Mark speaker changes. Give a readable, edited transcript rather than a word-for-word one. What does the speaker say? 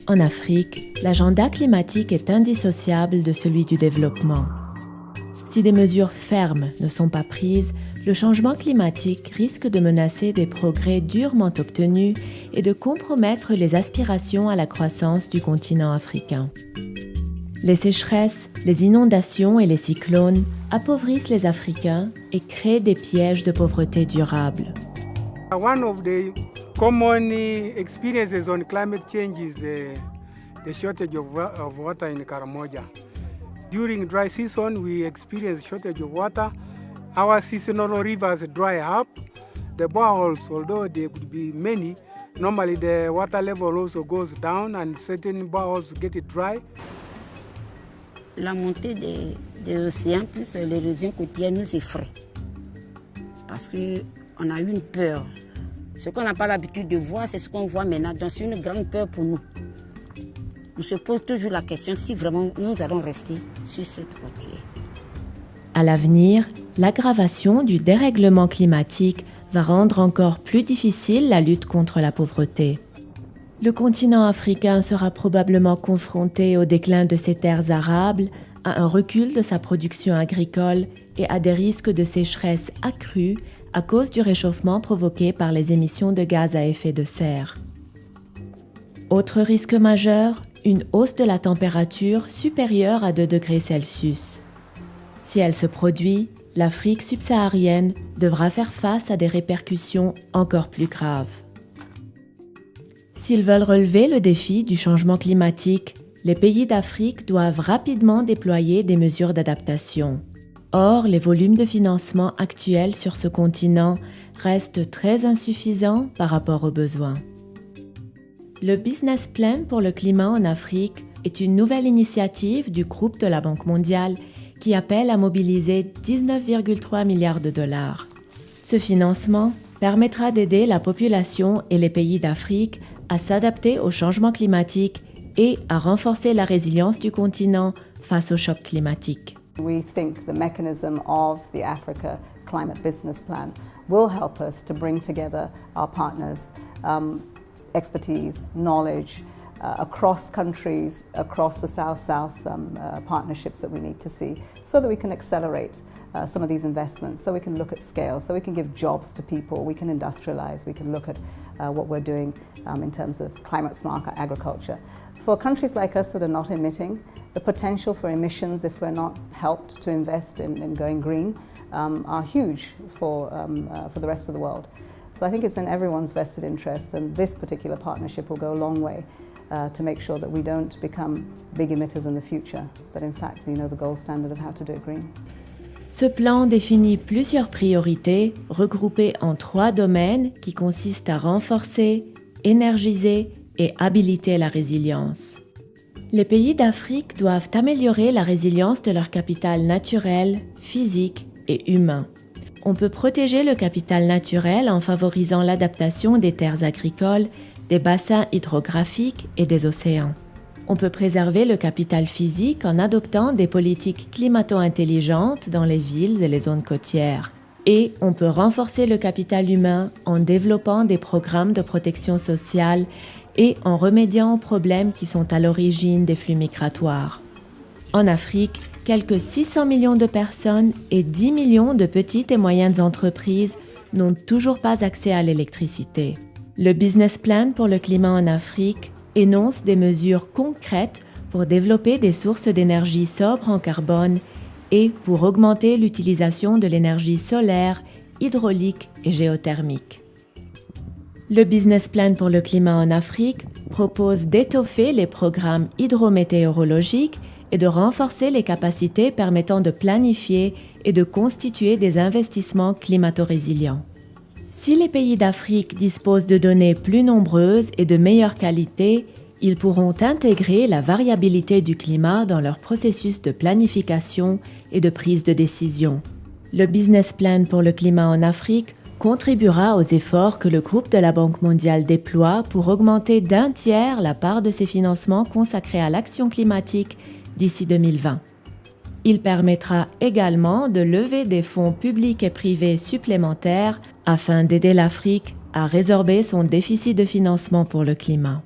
Speaker 1: En Afrique, l'agenda climatique est indissociable de celui du développement. Si des mesures fermes ne sont pas prises, le changement climatique risque de menacer des progrès durement obtenus et de compromettre les aspirations à la croissance du continent africain. Les sécheresses, les inondations et les cyclones appauvrissent les Africains et créent des pièges de pauvreté durable.
Speaker 2: One of the common experiences on climate change is the shortage of water in Karamoja. During dry season, we experience shortage of water. Our seasonal rivers dry up. The boreholes, although there could be many, normally the water level also goes down and certain boreholes get it dry.
Speaker 3: La montée des océans plus l'érosion côtière nous effraie. Parce qu'on a eu une peur. Ce qu'on n'a pas l'habitude de voir, c'est ce qu'on voit maintenant. Donc c'est une grande peur pour nous. On se pose toujours la question si vraiment nous allons rester sur cette côtière.
Speaker 1: À l'avenir, l'aggravation du dérèglement climatique va rendre encore plus difficile la lutte contre la pauvreté. Le continent africain sera probablement confronté au déclin de ses terres arables, à un recul de sa production agricole et à des risques de sécheresse accrus à cause du réchauffement provoqué par les émissions de gaz à effet de serre. Autre risque majeur, une hausse de la température supérieure à 2 degrés Celsius. Si elle se produit, l'Afrique subsaharienne devra faire face à des répercussions encore plus graves. S'ils veulent relever le défi du changement climatique, les pays d'Afrique doivent rapidement déployer des mesures d'adaptation. Or, les volumes de financement actuels sur ce continent restent très insuffisants par rapport aux besoins. Le Business Plan pour le climat en Afrique est une nouvelle initiative du groupe de la Banque mondiale qui appelle à mobiliser 19,3 milliards de dollars. Ce financement permettra d'aider la population et les pays d'Afrique à s'adapter au changement climatique et à renforcer la résilience du continent face au choc climatique.
Speaker 4: We think the mechanism of the Africa Climate Business Plan will help us to bring together our partners, expertise, knowledge across countries, across the South-South partnerships that we need to see so that we can accelerate some of these investments, so we can look at scale, so we can give jobs to people, we can industrialize, we can look at what we're doing in terms of climate smart agriculture. For countries like us that are not emitting, the potential for emissions, if we're not helped to invest in going green, are huge for the rest of the world. So I think it's in everyone's vested interest, and this particular partnership will go a long way to make sure that we don't become big emitters in the future, but in fact we know the gold standard of how to do it green.
Speaker 1: Ce plan définit plusieurs priorités regroupées en 3 domaines qui consistent à renforcer, énergiser et habiliter la résilience. Les pays d'Afrique doivent améliorer la résilience de leur capital naturel, physique et humain. On peut protéger le capital naturel en favorisant l'adaptation des terres agricoles, des bassins hydrographiques et des océans. On peut préserver le capital physique en adoptant des politiques climato-intelligentes dans les villes et les zones côtières. Et on peut renforcer le capital humain en développant des programmes de protection sociale et en remédiant aux problèmes qui sont à l'origine des flux migratoires. En Afrique, quelques 600 millions de personnes et 10 millions de petites et moyennes entreprises n'ont toujours pas accès à l'électricité. Le Business Plan pour le climat en Afrique énonce des mesures concrètes pour développer des sources d'énergie sobres en carbone et pour augmenter l'utilisation de l'énergie solaire, hydraulique et géothermique. Le Business Plan pour le climat en Afrique propose d'étoffer les programmes hydrométéorologiques et de renforcer les capacités permettant de planifier et de constituer des investissements climato-résilients. Si les pays d'Afrique disposent de données plus nombreuses et de meilleure qualité, ils pourront intégrer la variabilité du climat dans leur processus de planification et de prise de décision. Le Business Plan pour le climat en Afrique contribuera aux efforts que le groupe de la Banque mondiale déploie pour augmenter d'1 tiers la part de ses financements consacrés à l'action climatique d'ici 2020. Il permettra également de lever des fonds publics et privés supplémentaires afin d'aider l'Afrique à résorber son déficit de financement pour le climat.